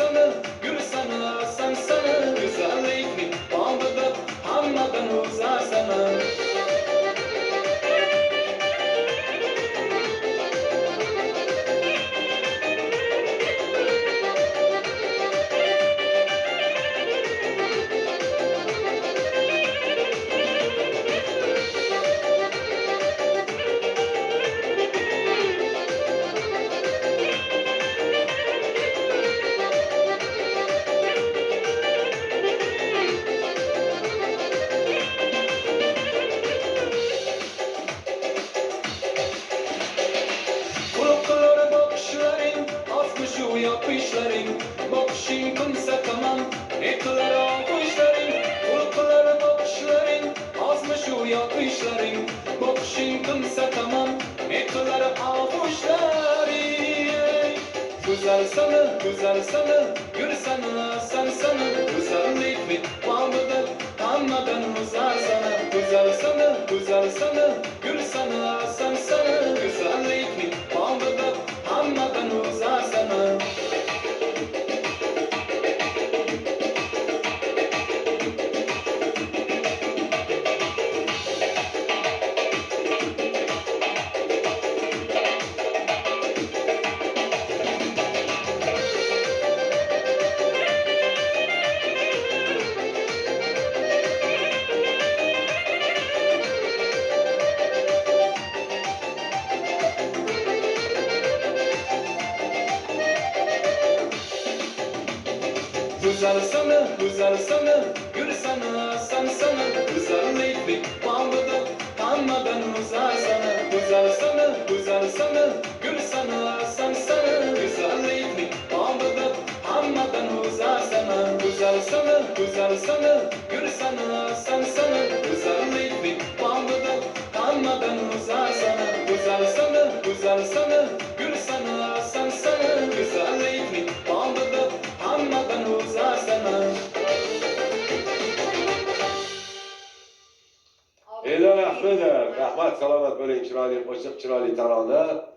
sana, gül sana, sen sana, güzellikli bağlıda hammadan uzar sana. Kulakları bakışların, atmış o yapışların, bakışın kımsa tamam, etkiler alkışların. Kulakları bakışların, atmış o yapışların, bakışın kımsa tamam, etkiler alkışların. Güzel sana, güzel sana, gül sana, sen sana, güzellikli bağlıdır, anmadan uzar sana. Güzel sana, güzel sana, gül sana, sen sana, güzellikli bağlıdır, anmadan uzar sana. Güzel sana, güzel sana, gül sana, sen sana, güzellikli bağlıdır, anmadan uzar sana. Güzel sana, güzel sana, gül sana, sen sana, güzellikli bağlıdır, anmadan uzar sana. Güzel sana, güzel sana, gül sana, sen sana, güzellikli bağlıdır, anmadan uzar sana. Güzel sana, güzel sana, gül sana, sen sana, güzellikli bağlıdır, anmadan uzar sana. E'dan yaxshidir. Rahmat, salomat bo'ling, chiroyli qo'shiq, chiroyli tarozi.